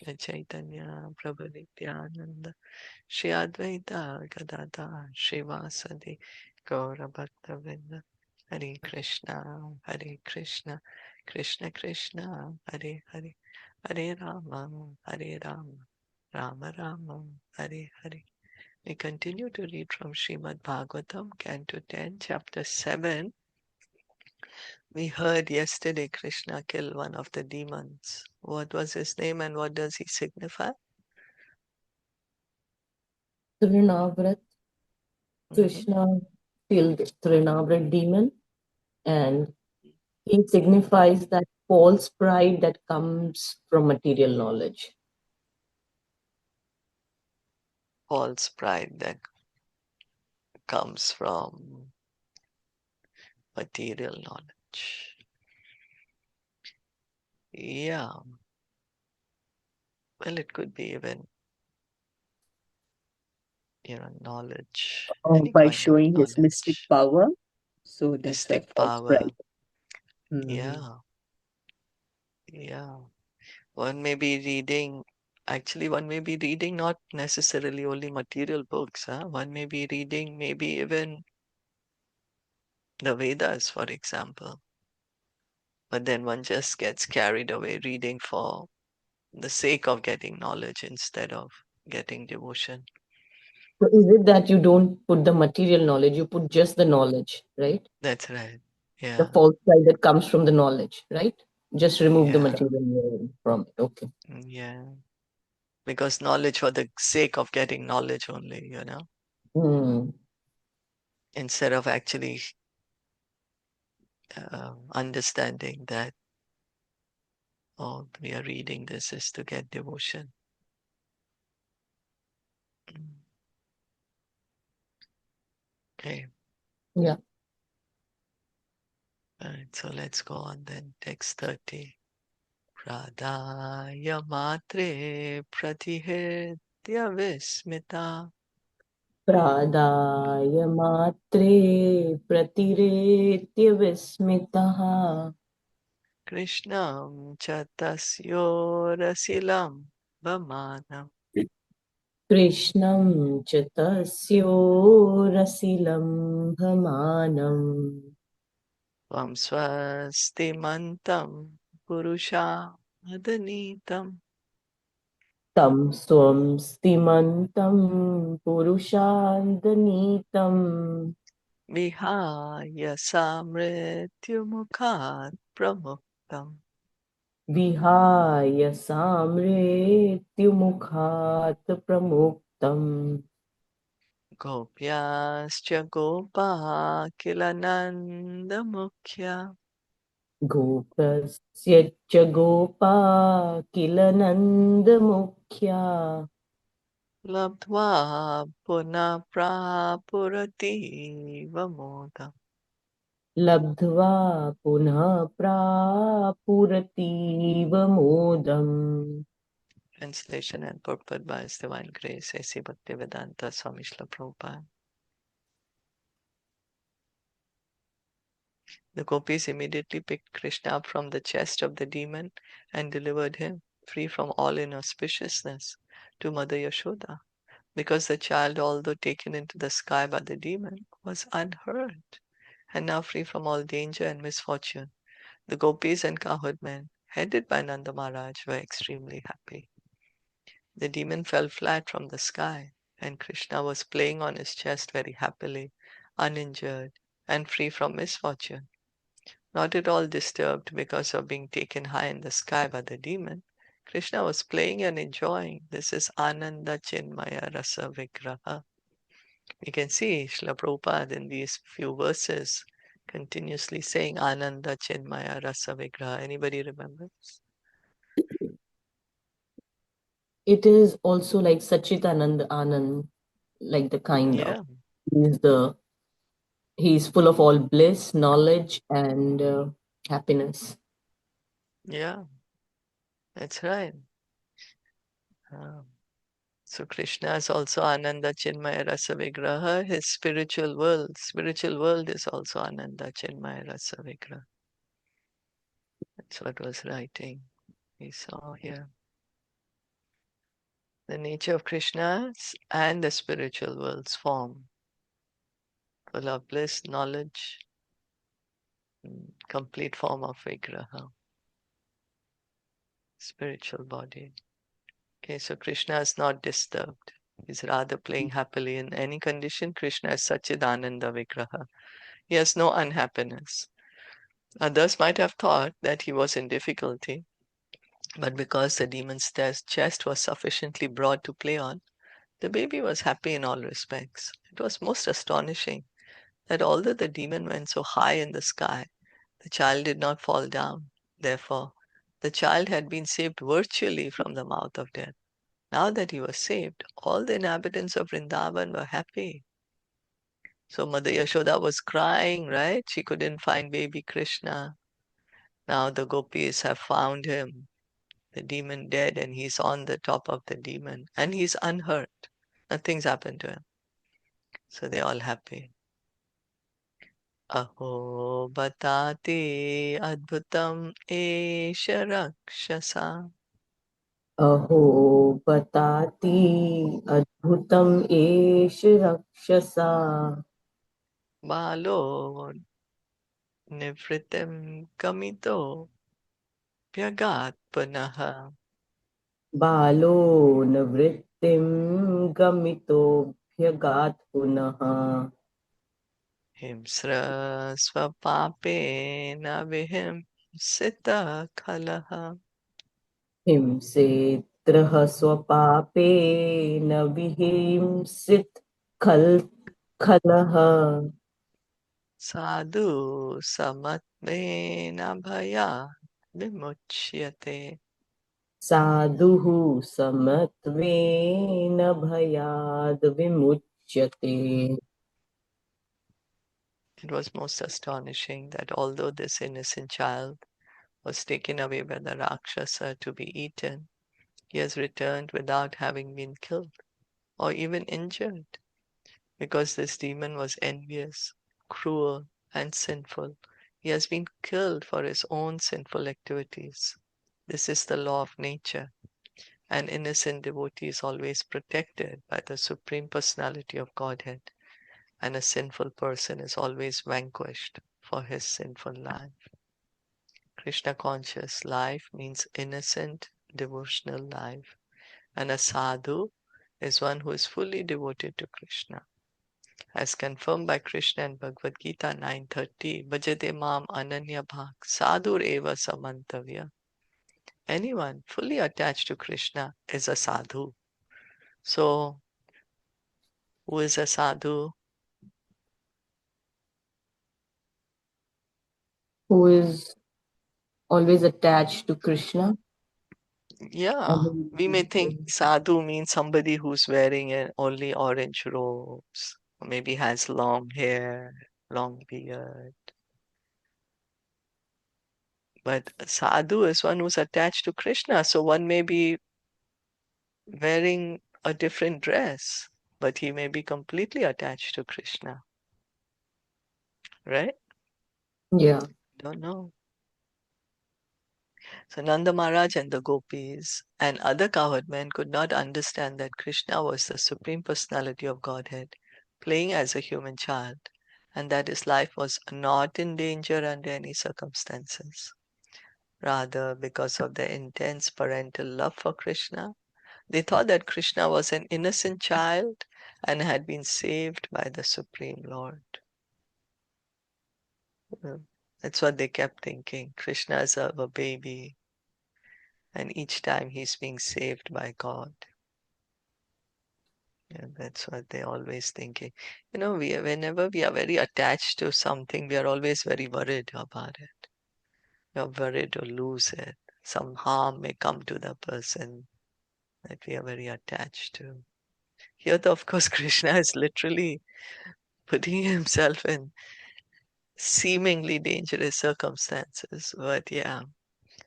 Chaitanya Prabhu Nityananda Shri Advaita Gadadha Srivasadi Gaura Bhaktavinda Hare Krishna Hare Krishna Krishna Krishna Hare Hare Hare Rama Hare Rama Rama Rama Hare Hare. We continue to read from Srimad Bhagavatam, Canto 10, Chapter 7. We heard yesterday Krishna kill one of the demons. What was his name and what does he signify? Trinavrat. Mhm. Krishna killed Trinavrat demon, and he signifies that false pride that comes from material knowledge. False pride that comes from material knowledge. Yeah, well, it could be even, knowledge, any By kind of showing his mystic knowledge, power. So that's a mystic false power. pride. Mhm. Yeah, yeah. One may be reading, actually, one may be reading not necessarily only material books, huh? One may be reading maybe even the Vedas, for example. But then one just gets carried away reading for the sake of getting knowledge instead of getting devotion. So is it that you don't put the material knowledge, you put just the knowledge, right? That's right. The Yeah. false pride that comes from the knowledge, right? Just remove the Yeah. material from it. Okay. Yeah. Because knowledge for the sake of getting knowledge only, Hmm. instead of actually understanding that, oh, we are reading this is to get devotion. Okay. Yeah. All right. So let's go on then. Text 30. Pradaya matre pratihedya vismita Pradaya matre pratiretya vismitaha. Krishnam chatasyorasilam vamanam Krishnam च तस्योरसिलम्भमानम् Tvam swastimantam purusha adanitam तं स्वं स्तिमन्तं पुरुषान्तनीतं vihaya samrityumukhat pramuktam विहाय साम्रेत्युमुखात् प्रमुक्तम् gopyascha gopa kilanandamukhya गोपस्य च गोपा किल नन्दमुख्या labdva puna prapurati vamodam. लब्ध्वा पुनः प्रापुरतीव मोदम्. Translation and purport by His Divine Grace, A.C. Bhaktivedanta Swami Srila Prabhupada. The gopis immediately picked Krishna up from the chest of the demon and delivered him, free from all inauspiciousness, to Mother Yashoda, because the child, although taken into the sky by the demon, was unhurt and now free from all danger and misfortune. The gopis and cowherd men, headed by Nanda Maharaj, were extremely happy. The demon fell flat from the sky, and Krishna was playing on his chest very happily, uninjured, and free from misfortune. Not at all disturbed because of being taken high in the sky by the demon, Krishna was playing and enjoying. This is Ananda Chinmaya Rasa Vigraha. We can see Srila Prabhupada in these few verses continuously saying Ananda Chinmaya Rasa Vigraha. Anybody remembers? It is also like Sachitanand Anand, like the kind of. Yeah, He's full of all bliss, knowledge, and happiness. yeah, that's right. So Krishna is also Ananda Chinmaya Rasa Vigraha. His spiritual world is also Ananda Chinmaya Rasa Vigraha. That's what was writing. We saw here. the nature of Krishna's and the spiritual world's form, full of bliss, knowledge, complete form of Vigraha, spiritual body. Okay, so Krishna is not disturbed. He's rather playing happily in any condition. Krishna is Sachidananda Vigraha. He has no unhappiness. Others might have thought that he was in difficulty, but because the demon's chest was sufficiently broad to play on, the baby was happy in all respects. It was most astonishing that although the demon went so high in the sky, the child did not fall down. Therefore, the child had been saved virtually from the mouth of death. Now that he was saved, all the inhabitants of Vrindavan were happy. So Mother Yashoda was crying, right? She couldn't find baby Krishna. Now the gopis have found him, the demon dead, and he's on the top of the demon, and he's unhurt. Nothing's happened to him. So they're all happy. Aho batati adbhutam esha rakshasa Aho patati adbhutam esh rakshasa balo nivritim kamito pyagat punaha balo navrittim gamito bhyagat punaha himsra swapapena vihim sita kalaha. हिंसेत्रः स्वपापेन विहिंसित खल खलः Sadhu samatmena bhaya vimuchyate. साधुः समत्वेन भयाद् विमुच्यते. It was most astonishing that although this innocent child was taken away by the Rakshasa to be eaten, he has returned without having been killed or even injured, because this demon was envious, cruel, and sinful. He has been killed for his own sinful activities. This is the law of nature. An innocent devotee is always protected by the Supreme Personality of Godhead, and a sinful person is always vanquished for his sinful life. Krishna conscious life means innocent devotional life, and a sadhu is one who is fully devoted to Krishna. As confirmed by Krishna in Bhagavad Gita 9:30, Bhajate Mam Ananya Bhak Sadhur Eva Samantavya. Anyone fully attached to Krishna is a sadhu. So, who is a sadhu? Who is always attached to Krishna. Yeah, we may think sadhu means somebody who's wearing only orange robes, or maybe has long hair, long beard. But sadhu is one who's attached to Krishna. So one may be wearing a different dress, but he may be completely attached to Krishna. Right? Yeah. Don't know. So Nanda Maharaj and the gopis and other cowherd men could not understand that Krishna was the Supreme Personality of Godhead, playing as a human child, and that his life was not in danger under any circumstances. Rather, because of their intense parental love for Krishna, they thought that Krishna was an innocent child and had been saved by the Supreme Lord. That's what they kept thinking. Krishna is a baby, and each time he's being saved by God. Yeah, that's what they're always thinking. Whenever we are very attached to something, we are always very worried about it. We are worried to lose it. Some harm may come to the person that we are very attached to. Here, of course, Krishna is literally putting himself in seemingly dangerous circumstances. But yeah,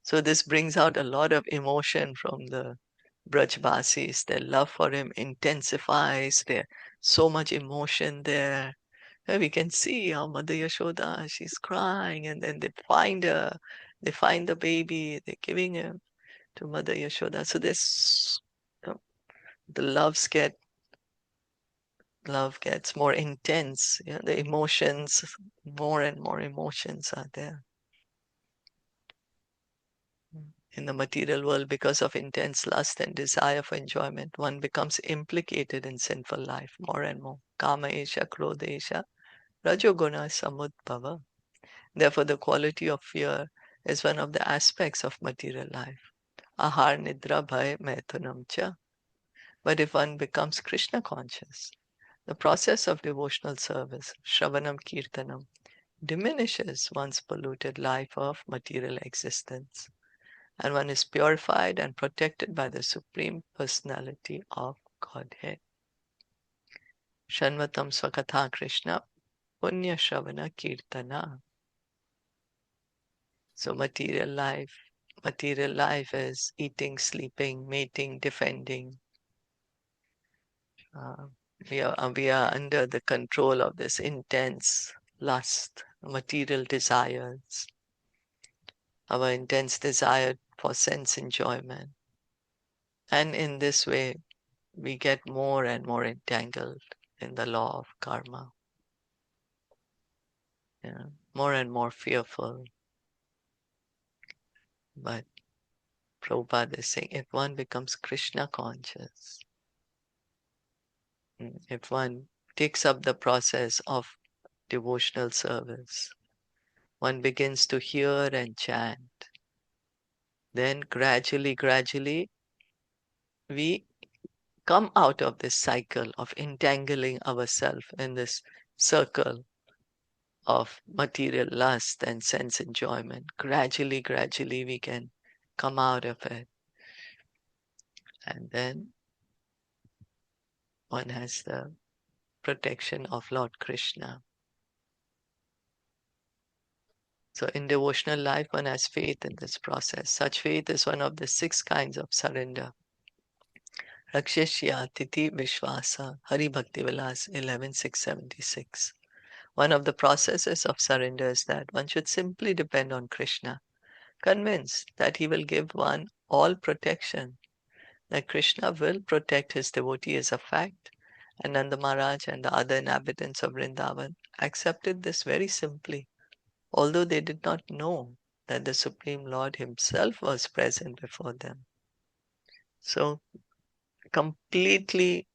so this brings out a lot of emotion from the Brajbasis. Their love for him intensifies. There's so much emotion there. And we can see how Mother Yashoda, she's crying, and then they find the baby, they're giving him to Mother Yashoda. So there's the love gets more intense. The emotions, more and more emotions are there. In the material world, because of intense lust and desire for enjoyment, one becomes implicated in sinful life more and more. Kama esha, krodha esha, rajoguna samudbhava. Therefore, the quality of fear is one of the aspects of material life. Ahar nidra bhaya maithunam cha. But if one becomes Krishna conscious, the process of devotional service, Shravanam Kirtanam, diminishes one's polluted life of material existence, and one is purified and protected by the Supreme Personality of Godhead. Shanvatam Swakatha Krishna Punya Shravana Kirtana. So material life is eating, sleeping, mating, defending. We are under the control of this intense lust, material desires, our intense desire for sense enjoyment. And in this way, we get more and more entangled in the law of karma. More and more fearful. But Prabhupada is saying, if one becomes Krishna conscious, if one takes up the process of devotional service, one begins to hear and chant, then gradually, we come out of this cycle of entangling ourselves in this circle of material lust and sense enjoyment. Gradually, we can come out of it. And then one has the protection of Lord Krishna. So in devotional life, one has faith in this process. Such faith is one of the 6 kinds of surrender. Rakshashya Titi Vishwasa, Hari Bhakti Vilas 11.676. One of the processes of surrender is that one should simply depend on Krishna, convinced that he will give one all protection, that Krishna will protect his devotee is a fact. And Nanda Maharaj and the other inhabitants of Vrindavan accepted this very simply, although they did not know that the Supreme Lord himself was present before them. So completely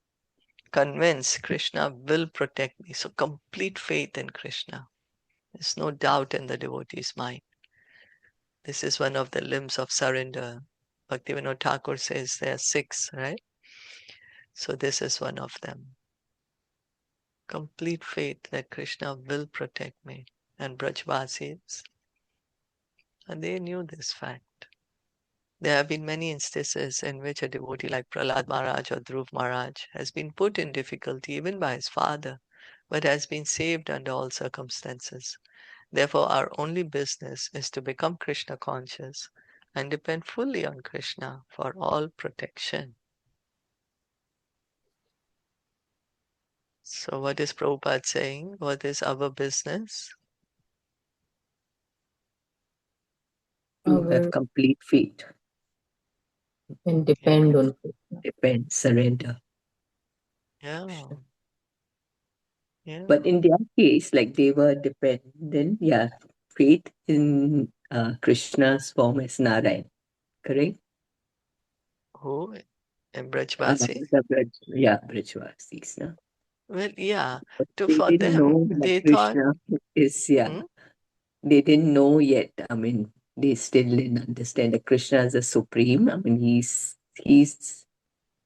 convinced Krishna will protect me. So complete faith in Krishna. There's no doubt in the devotee's mind. This is one of the limbs of surrender. Bhaktivinoda Thakur says there are 6, right? So this is one of them. Complete faith that Krishna will protect me. And Brajvasis, and they knew this fact. There have been many instances in which a devotee like Prahlad Maharaj or Dhruv Maharaj has been put in difficulty even by his father, but has been saved under all circumstances. Therefore, our only business is to become Krishna conscious and depend fully on Krishna for all protection. So what is Prabhupada saying? What is our business? To have complete faith. And depend on Krishna. Depend, surrender. Yeah. Yeah. But in their case, like they were dependent, faith in Krishna's form as Narayan, correct? Who? In Brajvasi? Brajvasis. No? Well, yeah. But they For didn't them, know that they thought, Krishna is, hmm? they didn't know yet. I mean, they still didn't understand that Krishna is the supreme. I mean, he's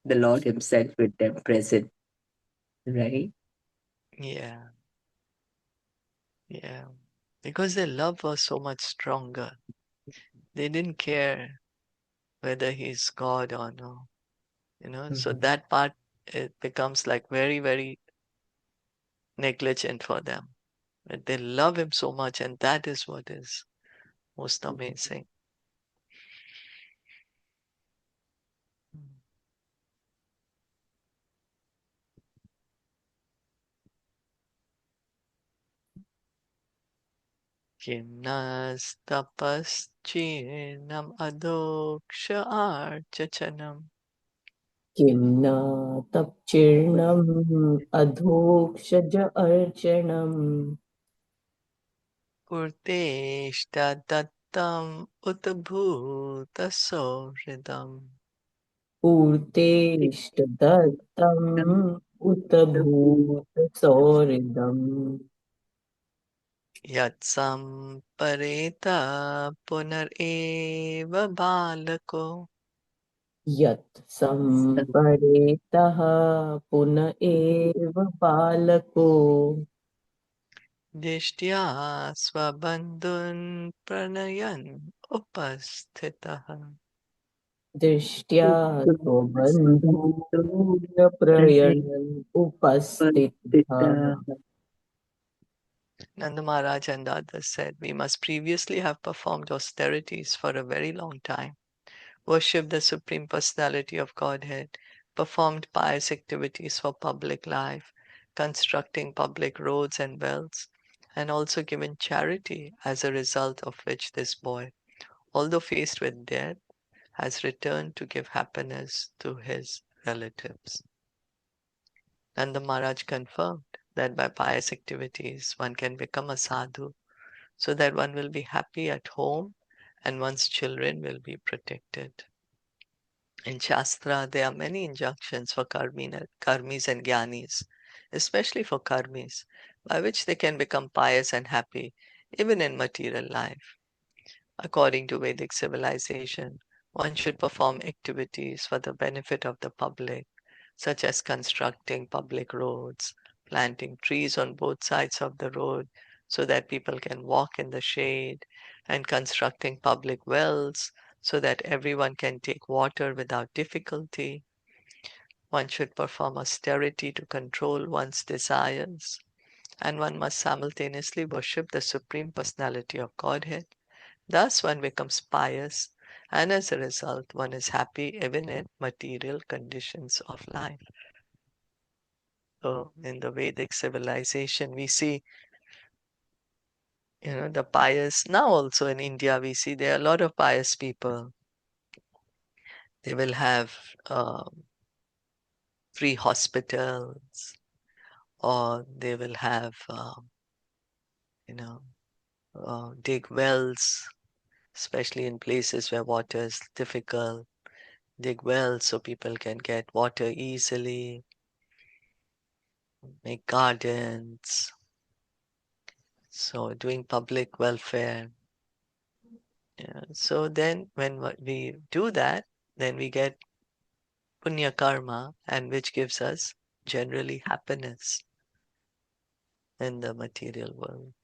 the Lord himself with them present, right? Yeah. Yeah. Because their love was so much stronger. They didn't care whether he's God or no. So Mhm. that part, it becomes like very, very negligent for them. But they love him so much, and that is what is most amazing. Kimnastapaschinam adoksha archachanam किं न तपचीर्णम् अधोक्षज अर्चनम् Purteshta ut bhutasauhridam पूर्तेष्टदत्तम् उत भूतसौहृदम् yatsam pareta punareva balako यत् संपरेतः पुन एव बालको dishtya swabandhun pranayan upasthitaha. दृष्ट्या स्वबन्धूनप्रयणन् उपस्थितः. Nanda Maharaj and others said, we must previously have performed austerities for a very long time, worshipped the Supreme Personality of Godhead, performed pious activities for public life, constructing public roads and wells, and also given charity, as a result of which this boy, although faced with death, has returned to give happiness to his relatives. Nanda Maharaj confirmed that by pious activities one can become a sadhu, so that one will be happy at home and one's children will be protected. In Shastra, there are many injunctions for karmis and jnanis, especially for karmis, by which they can become pious and happy even in material life. According to Vedic civilization, one should perform activities for the benefit of the public, such as constructing public roads, planting trees on both sides of the road so that people can walk in the shade, and constructing public wells so that everyone can take water without difficulty. One should perform austerity to control one's desires, and one must simultaneously worship the Supreme Personality of Godhead. Thus one becomes pious, and as a result one is happy even in material conditions of life. So in the Vedic civilization we see, the pious. Now also in India we see there are a lot of pious people. They will have free hospitals, or they will have you know dig wells, especially in places where water is difficult. Dig wells so people can get water easily, make gardens, so doing public welfare. Yeah. So then when we do that, then we get punya karma, and which gives us generally happiness in the material world.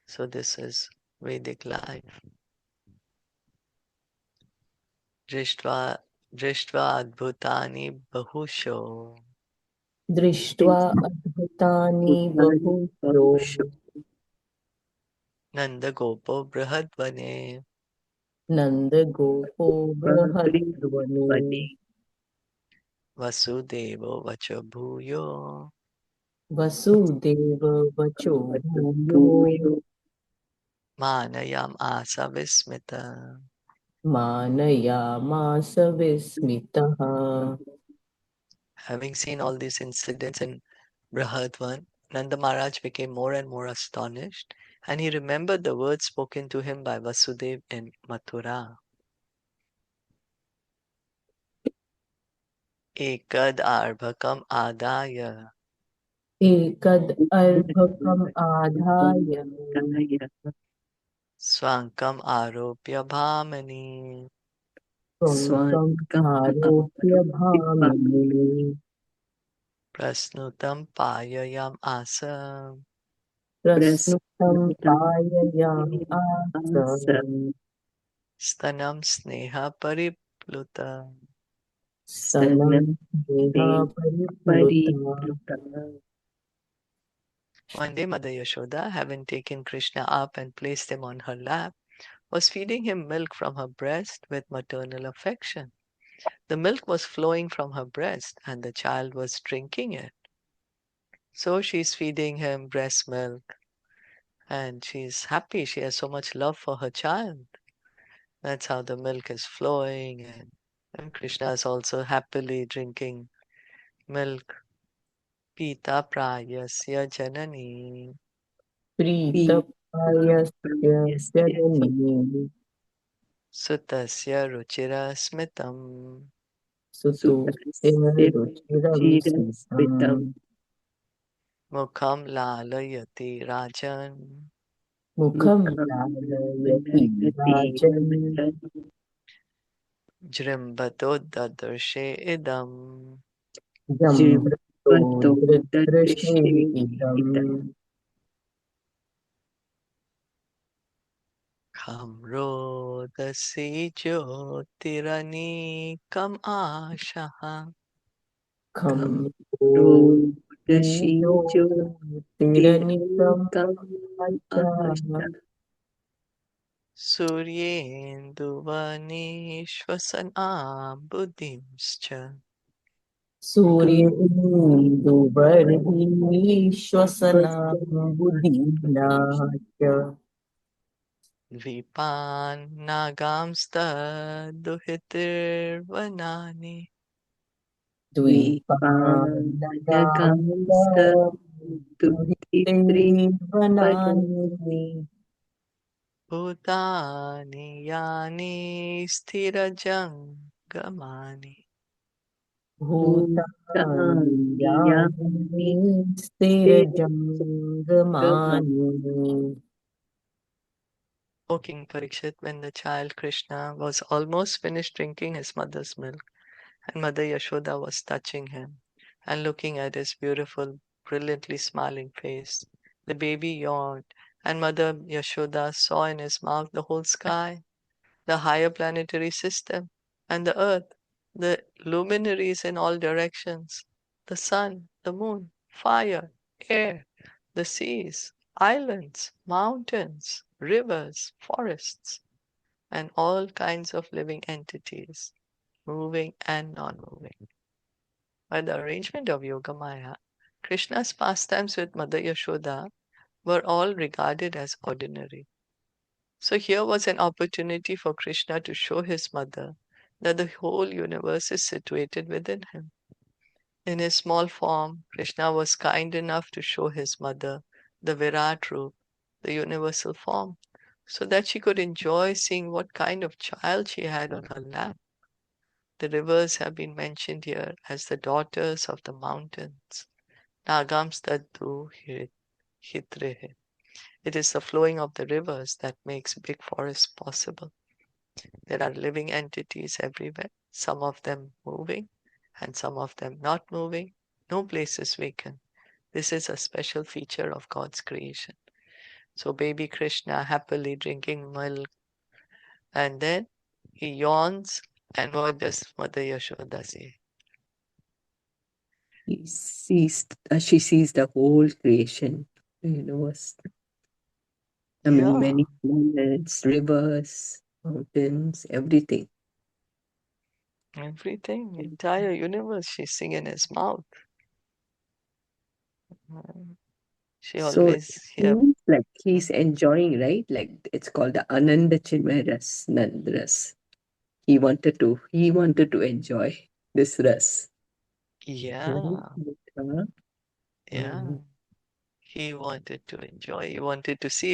So this is Vedic life. Drishtva Drishtva adbhutani bahusho दृष्ट्वा अद्भुतानि बहुषु Nanda Gopo Brahadvane नन्दगोपो बृहद्वने Vasudevo Vacha Bhuyo वसुदेववचो भूयो Manayam Asa Vismita. मानयामास विस्मितः. Having seen all these incidents in Brahadvan, Nanda Maharaj became more and more astonished, and he remembered the words spoken to him by Vasudev in Mathura. Ekad arbhakam adaya एकद् अर्भकम् आधाय swankam aropya bhamani स्वङ्कम् आरोप्य भामिनि prasnutam payayam asa प्रस्नुतं पाययाम् आसम् stanam sneha paripluta. स्तनं Sneha परिप्लुता. One day Mother Yashoda, having taken Krishna up and placed him on her lap, was feeding him milk from her breast with maternal affection. The milk was flowing from her breast and the child was drinking it. So she's feeding him breast milk and she's happy. She has so much love for her child. That's how the milk is flowing and And Krishna is also happily drinking milk. Pita prayasya janani. प्रीतप्रायस्य Janani Sutasya ruchira smitam. सुतुस्ते रुचिरं स्मितम् Mukham lalayati rajan. मुखं लालयति राजन् Jrimbato dadarshi idam. जम्भृतो दृदृशे इदम् Kamrodasi jyotirani kam ashaha. खं Dashi नीजो तिरनिकम् Kam आचाः Suryenduvani buddhimscha. सूर्येन्दुवर्हि श्वसनां बुधिना च Vipan nagamsta duhitirvanani. Vipanagamusta Dutitri द्वीपानगास्तुहितेर्वनानि Bhutani yani sthirajangamani. भूतानि Bhutani यानि स्थिरजङ्गमानि O King Parikshit, when the child Krishna was almost finished drinking his mother's milk, and Mother Yashoda was touching him and looking at his beautiful, brilliantly smiling face, the baby yawned, and Mother Yashoda saw in his mouth the whole sky, the higher planetary system, and the earth, the luminaries in all directions, the sun, the moon, fire, air, the seas, islands, mountains, rivers, forests, and all kinds of living entities, moving and non-moving. By the arrangement of Yogamaya, Krishna's pastimes with Mother Yashoda were all regarded as ordinary. So here was an opportunity for Krishna to show his mother that the whole universe is situated within him. In his small form, Krishna was kind enough to show his mother the Virat Roop, the universal form, so that she could enjoy seeing what kind of child she had on her lap. The rivers have been mentioned here as the daughters of the mountains. Nagamstadu hitrehe. It is the flowing of the rivers that makes big forests possible. There are living entities everywhere, some of them moving and some of them not moving. No place is vacant. This is a special feature of God's creation. So baby Krishna happily drinking milk, and then he yawns, and what does Mother Yashoda say? she sees the whole creation, the universe. I mean, Yeah, many planets, rivers, mountains, everything. everything, entire universe she's seeing in his mouth. She So it always here. seems like he's enjoying, right? Like it's called the Ananda Chinmayaras, Nandras. He wanted to enjoy this ras. Yeah, Right? Huh? yeah. Mm. He wanted to enjoy. He wanted to see.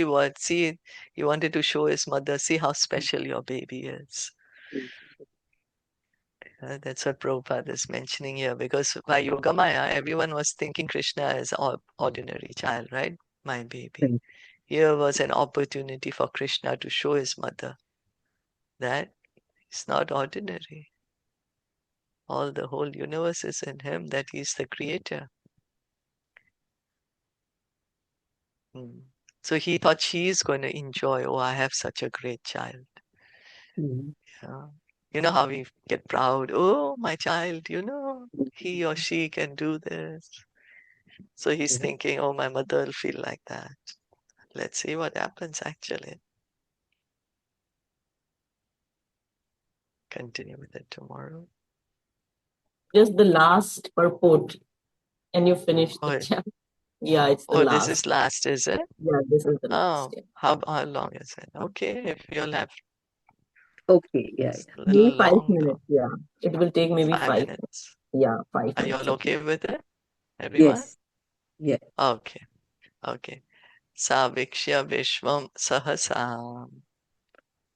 He wanted to show his mother, see how special your baby is. That's what Prabhupada is mentioning here, because by Yogamaya, everyone was thinking Krishna is an ordinary child, right? My baby. Right. Here was an opportunity for Krishna to show his mother that he's not ordinary. All the whole universe is in him, that he's the creator. So he thought she's going to enjoy, oh, I have such a great child. Mm. Yeah. You know how we get proud, oh, my child, he or she can do this. So he's Yeah. thinking, oh, my mother will feel like that. Let's see what happens actually. Continue with it tomorrow. just the last purport and you finish the Oh, chapter. Yeah, it's the this last. is last, is it? Yeah, this is the last. Oh, Yeah. how long is it? Okay, if you'll have Okay, yeah, It's a Maybe little 5 long though. minutes. Yeah, it will take maybe 5 minutes. 5 minutes. Yeah, 5 Are you minutes. all Okay. okay with it, everyone? yes, yeah. Okay, okay. Savikshya Vishwam Sahasam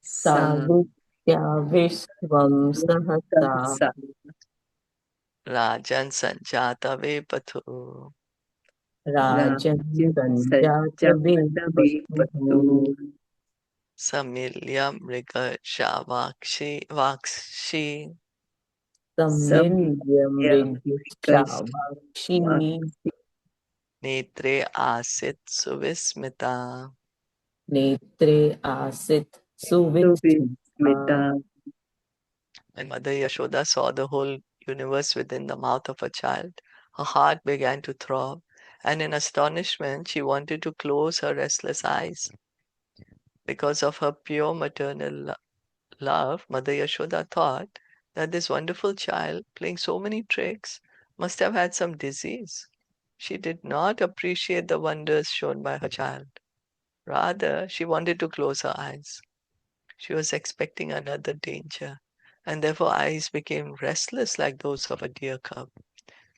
Sa Savitya Vishwam Sahasa sa Rajan Sanjata Vepathu Rajan Rajya Sanjata Sanjata Vipatu Vipatu Samilya Mriga Vakshi Samilyam Samyamrikash Rigvakshi Netre Asit Suvismita. Netre Asit Suvismita. Suvismita When Mother Yashoda saw the whole universe within the mouth of a child, her heart began to throb, and in astonishment she wanted to close her restless eyes. Because of her pure maternal love, Mother Yashoda thought that this wonderful child, playing so many tricks, must have had some disease. She did not appreciate the wonders shown by her child. Rather, she wanted to close her eyes. She was expecting another danger, and therefore eyes became restless like those of a deer cub.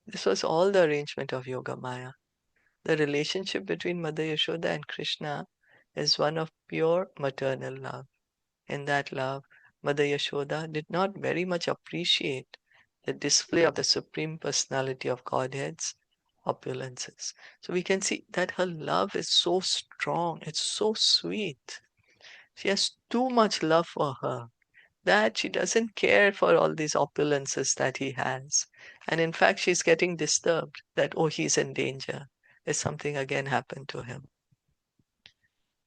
This was all the arrangement of Yoga Maya. The relationship between Mother Yashoda and Krishna is one of pure maternal love. In that love, Mother Yashoda did not very much appreciate the display of the Supreme Personality of Godhead's opulences. So we can see that her love is so strong, it's so sweet. She has too much love for her that she doesn't care for all these opulences that he has. And in fact, she's getting disturbed that, oh, he's in danger. Is something again happened to him?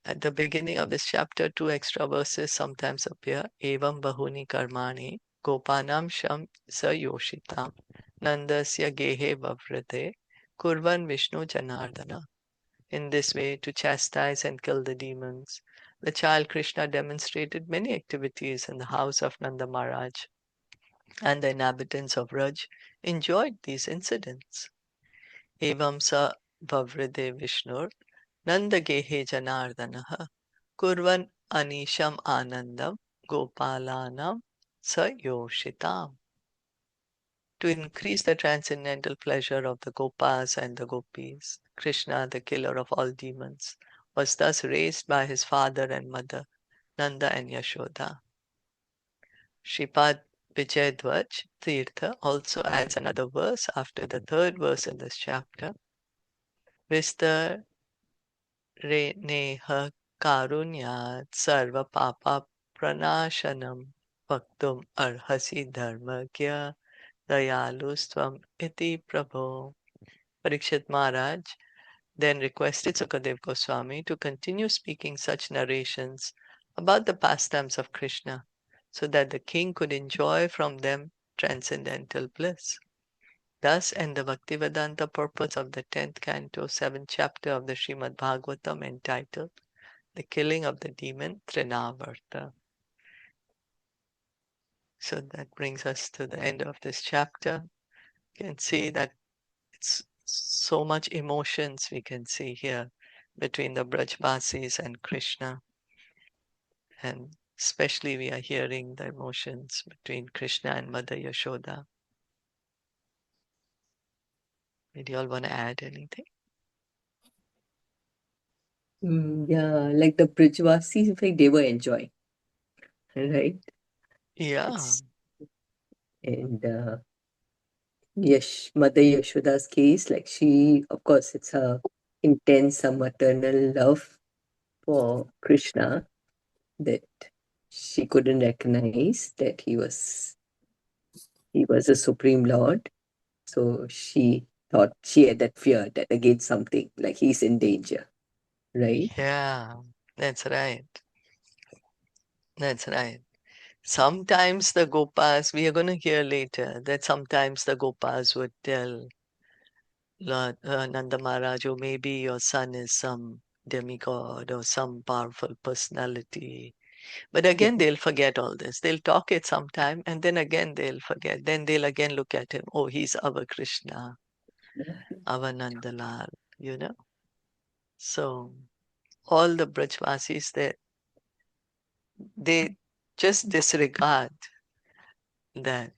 At the beginning of this chapter, two extra verses sometimes appear. Evam bahuni karmani gopanam sham sayoshitam nandasya gehe vavrate kurvan Vishnu janardana. In this way, to chastise and kill the demons, the child Krishna demonstrated many activities in the house of Nanda Maharaj, and the inhabitants of Raj enjoyed these incidents. Evam sa vavrade Vishnur Nandagehe Janardanaha Kurvan Anisham Anandam Gopalanam Sayoshitam. To increase the transcendental pleasure of the Gopas and the Gopis, Krishna, the killer of all demons, was thus raised by his father and mother, Nanda and Yashoda. Shripad Vijayadvaj Tirtha also adds another verse after the third verse in this chapter. Vistar Reneha Karunyat Sarva Papa Pranashanam Vaktum Arhasi Dharmagya Dayalustvam Iti Prabho. Parikshit Maharaj then requested Sukadev Goswami to continue speaking such narrations about the pastimes of Krishna so that the king could enjoy from them transcendental bliss. Thus end the Bhaktivedanta purpose of the 10th canto, 7th chapter of the Srimad Bhagavatam entitled The Killing of the Demon Trinavarta. So that brings us to the end of this chapter. You can see that it's so much emotions we can see here between the Brajbasis and Krishna. And especially we are hearing the emotions between Krishna and Mother Yashoda. Did you all want to add anything? yeah, like the Brijvasis, in fact, they were enjoying, right? Yeah, It's and Mother Yashoda's case, like she, of course, it's her intense maternal love for Krishna that she couldn't recognize that he was a supreme lord. So she thought she had that fear that again something like he's in danger, right? yeah, that's right. That's right. Sometimes the Gopas, we are going to hear later that sometimes the Gopas would tell Lord Nanda Maharaj, oh, maybe your son is some demigod or some powerful personality. But Yeah. again, they'll forget all this. They'll talk it sometime and then again they'll forget. Then they'll again look at him. Oh, he's our Krishna, our Nandalal, you know. So all the Brajvasis, they just disregard that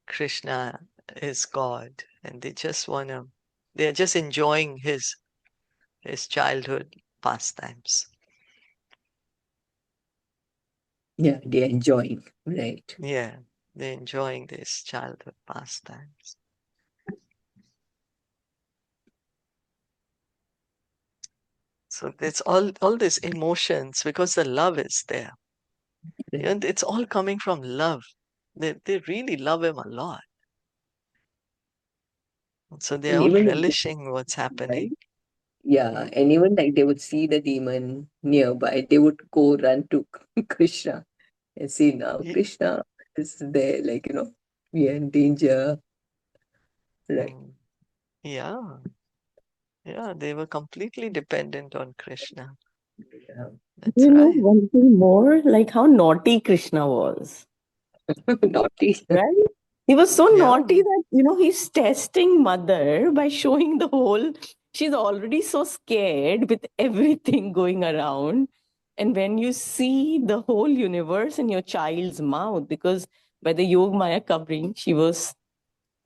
Krishna is God, and they're just enjoying his childhood pastimes. Yeah, they're enjoying, right? Yeah, they're enjoying these childhood pastimes. So it's all these emotions because the love is there. Right. And it's all coming from love. They really love him a lot. So they're And all even relishing what's right? happening. Yeah, Mm, and even like they would see the demon nearby, they would go run to Krishna and see now ye- Krishna is there, like, we are in danger, right? mm, yeah, yeah, they were completely dependent on Krishna. Yeah. That's You know, right. one thing more, like how naughty Krishna was, Naughty. right? He was so Yeah. naughty that, he's testing mother by showing the whole, she's already so scared with everything going around. And when you see the whole universe in your child's mouth, because by the Yog Maya covering, she was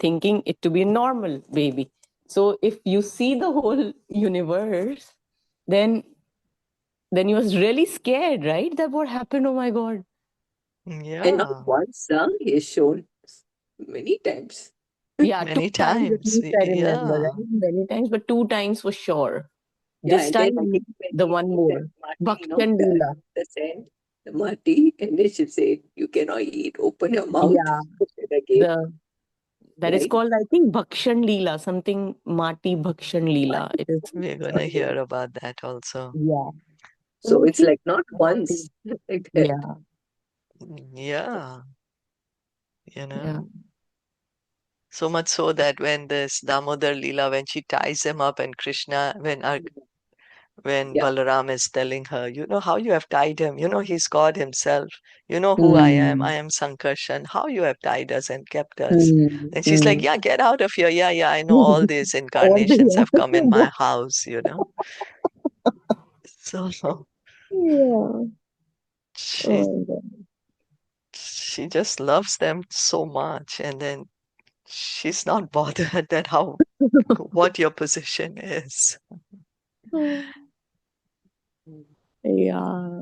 thinking it to be a normal baby. So if you see the whole universe, then you was really scared, right? That what happened? Oh my God. And not Yeah. once, he is shown many times. Yeah, two Many times at times. least I remember, Yeah. right? Many times, but two times for sure. Yeah, This and then I time, think when the he one put that more. Marty, Bhakshan Leela. the sand, the Marty, and then she said, "You cannot eat, open your mouth." Yeah, Again, the that is right? called, I think, Bhakshan Leela, something Mati Bhakshan Leela. Marty. It is, We're gonna hear about that also. yeah. So So it's he's like not naughty. once like that. Yeah, Yeah, you yeah. know. So much so that when this Damodar Leela, when she ties him up, and Krishna, when Yeah. Balaram is telling her, you know how you have tied him, you know he's God himself, you know who I Mm, am Sankarshan, how you have tied us and kept us. mm, And she's like, mm. yeah, get out of here. Yeah, yeah, I know all these All incarnations have come in the my house, you know. So yeah. she Oh, God. she just loves them so much, and then she's not bothered that how what your position is. Yeah.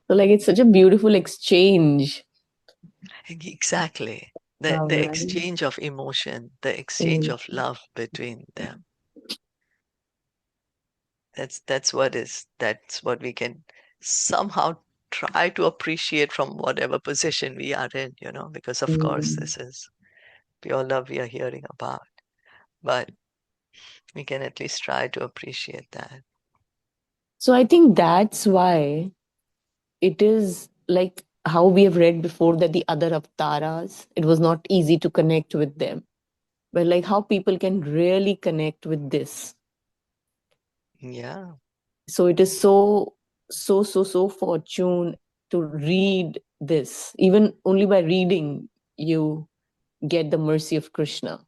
So like it's such a beautiful exchange. Exactly. The Right. exchange of emotion, the exchange Mm. of love between them. That's what we can somehow try to appreciate from whatever position we are in, you know, because of course Mm. this is pure love we are hearing about. But we can at least try to appreciate that. So I think that's why it is like how we have read before that the other avatars, it was not easy to connect with them. But like how people can really connect with this. Yeah, So it is so fortune to read this. Even only by reading, you get the mercy of Krishna.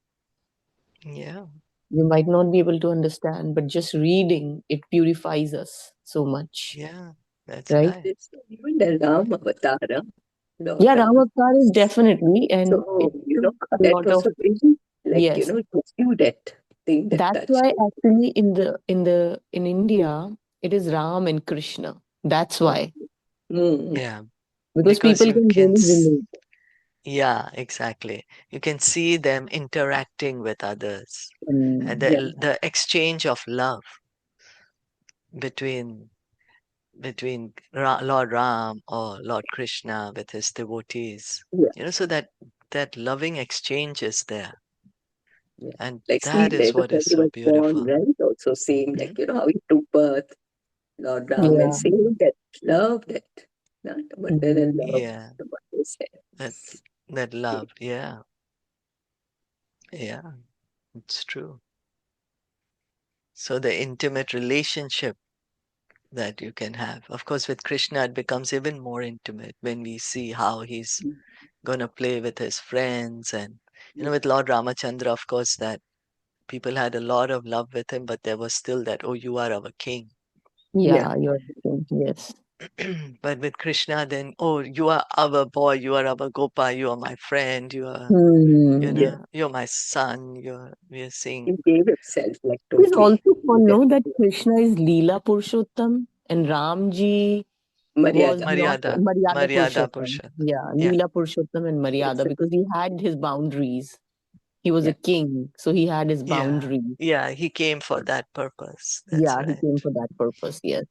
yeah, You might not be able to understand, but just reading it purifies us so much, yeah. That's right? right. It's even the Ram Avatar, Lord Yeah, Ram. Ramakkar is definitely, and So, it took a that lot was of, a very, like, yes. it was you that thing that That's touched why you. actually in India it is Ram and Krishna. That's why, Mm. Yeah, because because people you can can really relate. yeah, exactly. You can see them interacting with others and Mm. Yeah, the exchange of love between Lord Ram or Lord Krishna with his devotees. yeah, You know, so that loving exchange is there, yeah. and Like that is Sridhar, what when is he so was born, beautiful. right? Also same, Hmm? like, how he took birth, Lord Ram, and Yeah. same that love, that, not the maternal Mm. love, Yeah, the mother's that hands. that love. Yeah, yeah, it's true. So the intimate relationship that you can have. Of course, with Krishna, it becomes even more intimate when we see how he's going to play with his friends. And, you know, with Lord Ramachandra, of course, that people had a lot of love with him, but there was still that, oh, you are our king. Yeah, Yeah, you're different. Yes. But with Krishna, then, oh, you are our boy, you are our Gopa, you are my friend, you are, Yeah. you're my son, we are He seeing, gave himself like Please totally. also follow that Krishna is Leela Purushottam and Ramji was Maryada. not Maryada, Maryada Maryada Purushottam. Purushottam. Yeah, Yeah, Leela Purushottam and Maryada It's because he had his boundaries. He was yeah. a king, so he had his yeah, boundaries. yeah, he came for that purpose. That's Yeah, he right. came for that purpose. Yes.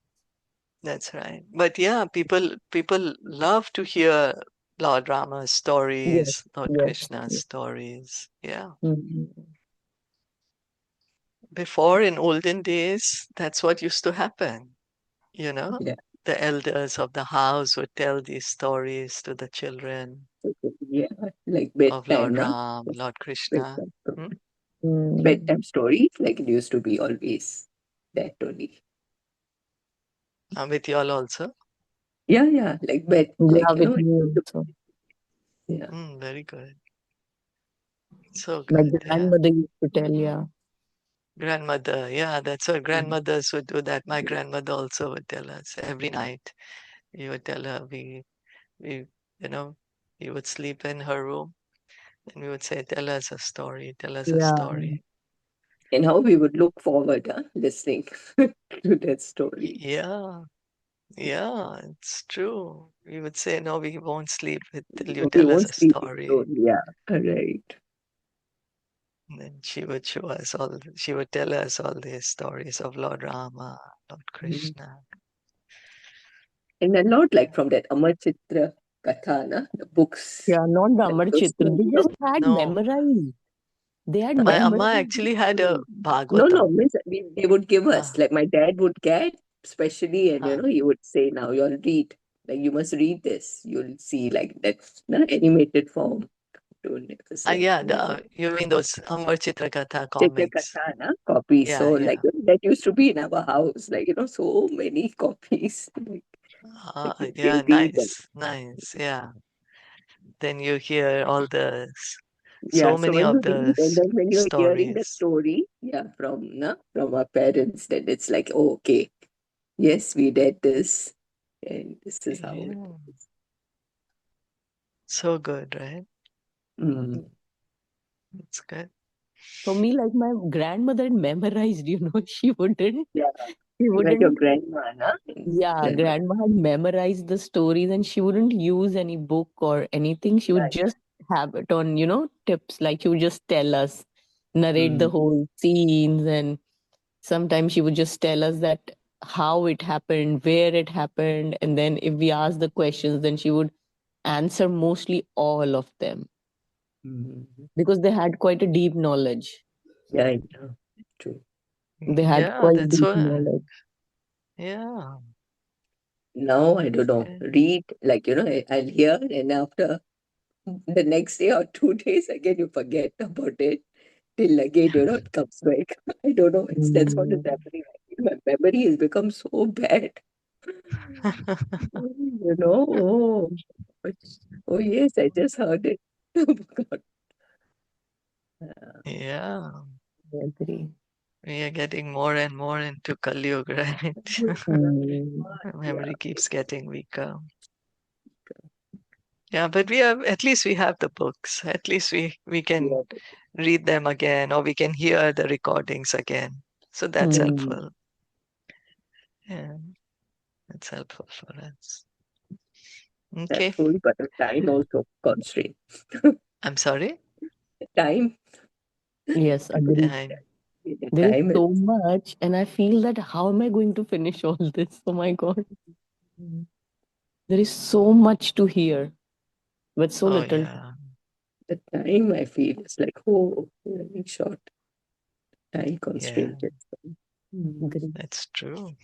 That's right. But yeah, people love to hear Lord Rama's Yes. stories, Lord Yes. Krishna's stories. Yeah. Mhm. Before in olden days, that's what used to happen. You know, Yeah. the elders of the house would tell these stories to the children Yeah. Like of Lord bedtime, no? Ram, Lord Krishna. Bedtime. Hmm? Mm. Bedtime stories, like it used to be always that only. With y'all also. Yeah, yeah. Like bed, Yeah, like with me also. yeah. Very good. So My good. Yeah. grandmother used to tell, yeah. Grandmother. Yeah, that's what Mhm. grandmothers would do that. My grandmother also would tell us every night. You would tell her we you know, we would sleep in her room and we would say, tell us a story, tell us a Yeah. story. And how we would look forward, listening to that story. Yeah, yeah, it's true. We would say, no, we won't sleep till you We tell us won't a sleep in story. story. Yeah, right. And then she would show us she would tell us all these stories of Lord Rama, Lord Mhm. Krishna. And a lot like from that Amar Chitra Katha, na, the books. Yeah, not the Like Amar those Chitra. two, They just had No, memorized. They had my but Amma memorized the actually had a story. no, Bhagavatam. miss, they would give Uh, us, like my dad would get, especially, and uh, he would say, now you'll read, like you must read this. You'll see, like that's not animated form. Don't it was like, yeah, you mean those Amar Chitra Katha Chitra comics? Katha, na, copies. Yeah, So, like yeah. that used to be in our house, like, so many copies. Like we Yeah, still read them. nice, nice. Yeah. Then you hear all Yeah, so so many when of you read the and then when you're hearing the stories. story, yeah, from our parents, then it's like, oh, okay, yes, we did this, and this is how it Yeah. is. So good, right? Mm. It's good. For me, like my grandmother had memorized, she wouldn't, Yeah, she you had your wouldn't, grandma, na? yeah, Grandma, grandma had memorized the stories and she wouldn't use any book or anything. She would yeah, just have it on, tips. Like she would just tell us, narrate the mm. whole scenes, and sometimes she would just tell us that how it happened, where it happened, and then if we asked the questions, then she would answer mostly all of them Mm. because they had quite a deep knowledge. Yeah, I know. True. They had Yeah, quite that's deep what. knowledge. Yeah. Now I don't know. Okay. Read, like, I'll hear, and after the next day or 2 days, again, you forget about it till again, it comes back. I don't know. That's what is Mm. happening. My memory has become so bad. Oh, oh yes, I just heard it. Oh God. Yeah. I agree. We are getting more and more into Kali Yuga, right? Mm. Yeah, Memory keeps getting weaker. Yeah, but at least we have the books. At least we can yeah, read them again or we can hear the recordings again. So that's Mm. helpful. Yeah, that's helpful for us. that's Okay. full, but the time also constraint. I'm sorry. Time, Yes, because agree. I, the There is time is so much, and I feel that how am I going to finish all this? Oh my God. There is so much to hear, but so oh little. yeah, the time I feel is like, oh, very short time yeah, constraint. Mm. Agree. that's true.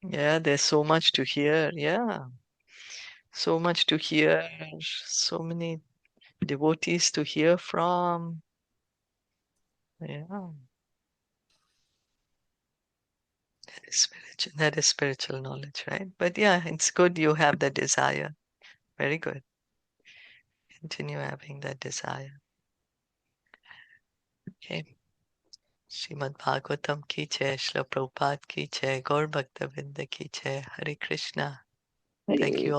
Yeah, there's so much to hear. Yeah, so much to hear. So many devotees to hear from. Yeah, that is spiritual knowledge, right? But yeah, it's good you have that desire. Very good. Continue having that desire. Okay. Srimad Bhagavatam ki jai, Srila Prabhupada ki jai, Gaur Bhakta Vrinda ki jai. Hare Krishna. Thank Hare you all.